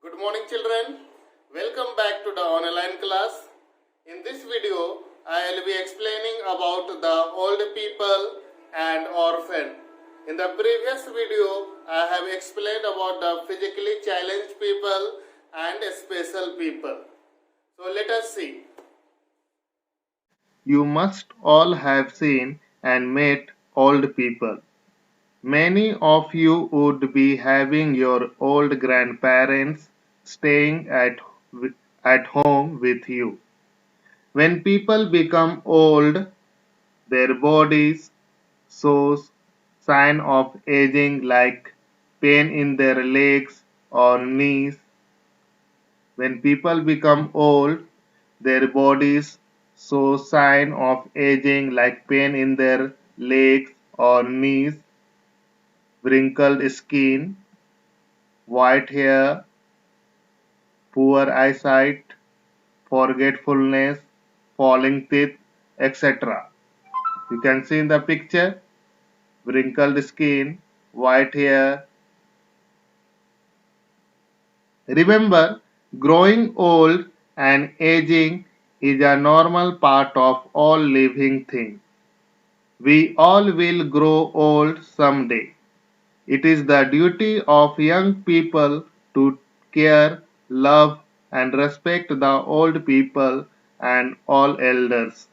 Good morning children. Welcome back to the online class. In this video, I will be explaining about the old people and orphan. In the previous video, I have explained about the physically challenged people and special people. So let us see. You must all have seen and met old people. Many of you would be having your old grandparents staying at home with you. When people become old, their bodies shows sign of aging like pain in their legs or knees. When people become old, their bodies show sign of aging like pain in their legs or knees, wrinkled skin, white hair, poor eyesight, forgetfulness, falling teeth, etc. You can see in the picture wrinkled skin, white hair. Remember, growing old and aging is a normal part of all living things. We all will grow old someday. It is the duty of young people to care, love, and respect the old people and all elders.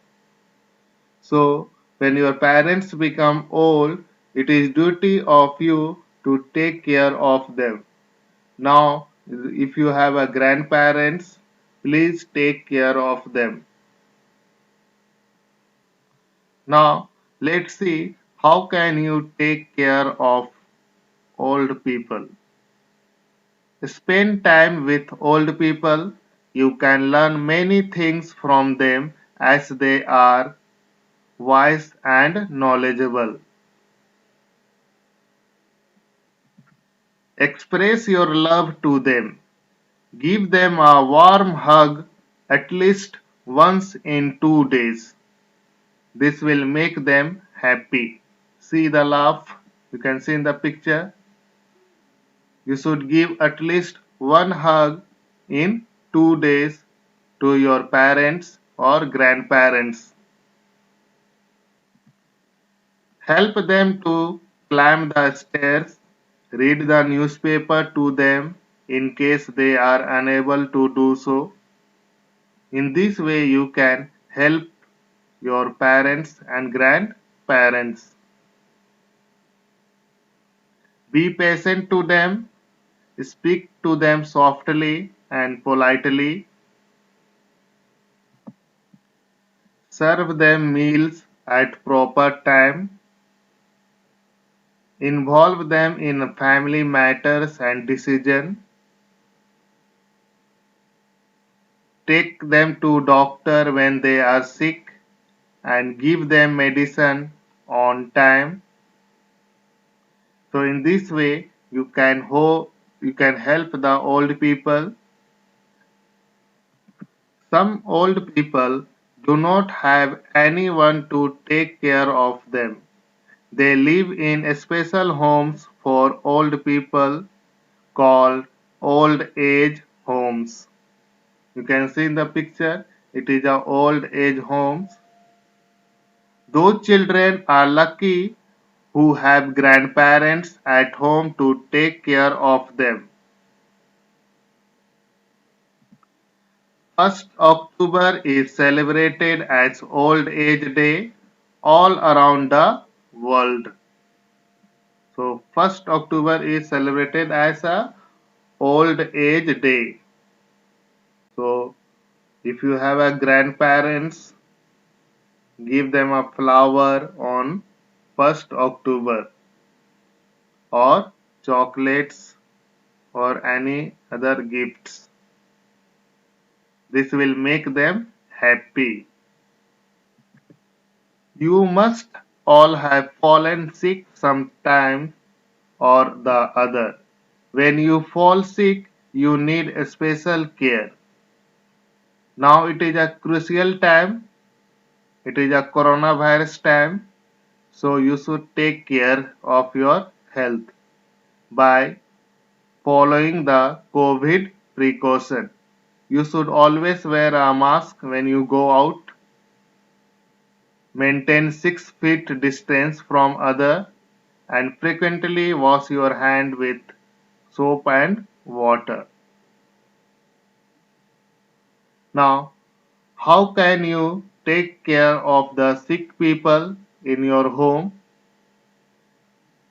So, when your parents become old, it is duty of you to take care of them. Now, if you have a grandparents, please take care of them. Now, let's see how can you take care of old people. Spend time with old people. You can learn many things from them as they are wise and knowledgeable. Express your love to them. Give them a warm hug at least once in 2 days. This will make them happy. See the laugh you can see in the picture. You should give at least one hug in 2 days to your parents or grandparents. Help them to climb the stairs. Read the newspaper to them in case they are unable to do so. In this way, you can help your parents and grandparents. Be patient to them. Speak to them softly and politely. Serve them meals at proper time. Involve them in family matters and decisions. Take them to doctor when they are sick and give them medicine on time. So in this way you can help the old people. Some old people do not have anyone to take care of them. They live in special homes for old people called old age homes. You can see in the picture it is a old age homes. Those children are lucky who have grandparents at home to take care of them. 1st October is celebrated as Old Age Day all around the world. So 1st October is celebrated as a Old Age Day. So if you have a grandparents, give them a flower on 1st October or chocolates or any other gifts. This will make them happy. You must all have fallen sick sometime or the other. When you fall sick, you need a special care. Now it is a crucial time. It is a coronavirus time. So you should take care of your health by following the COVID precaution. You should always wear a mask when you go out, maintain 6 feet distance from other, and frequently wash your hand with soap and water. Now, how can you take care of the sick people in your home?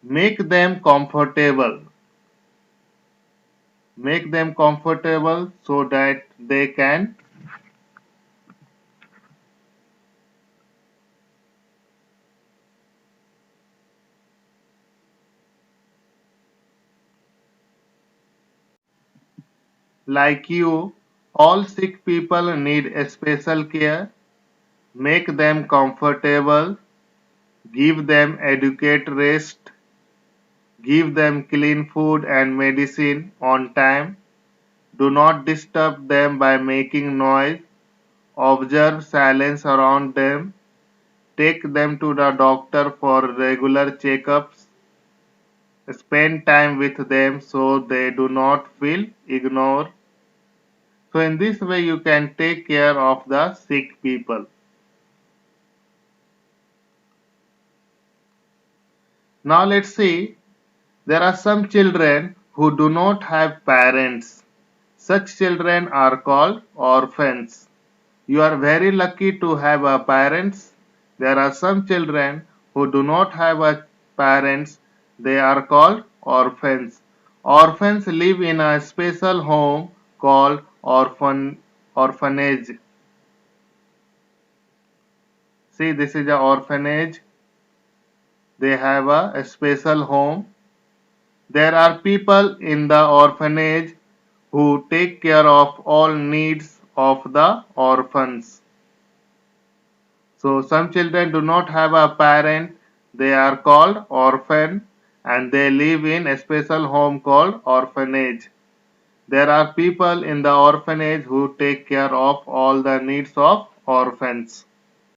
Make them comfortable. Make them comfortable so that they can, like you, all sick people need a special care. Make them comfortable, give them adequate rest, give them clean food and medicine on time. Do not disturb them by making noise. Observe silence around them. Take them to the doctor for regular checkups. Spend time with them so they do not feel ignored. So, in this way, you can take care of the sick people. Now, let's see, there are some children who do not have parents. Such children are called orphans. You are very lucky to have a parents. There are some children who do not have a parents. They are called orphans. Orphans live in a special home called orphanage. See, this is a orphanage. They have a special home. There are people in the orphanage who take care of all needs of the orphans. So some children do not have a parent, they are called orphan and they live in a special home called orphanage. There are people in the orphanage who take care of all the needs of orphans.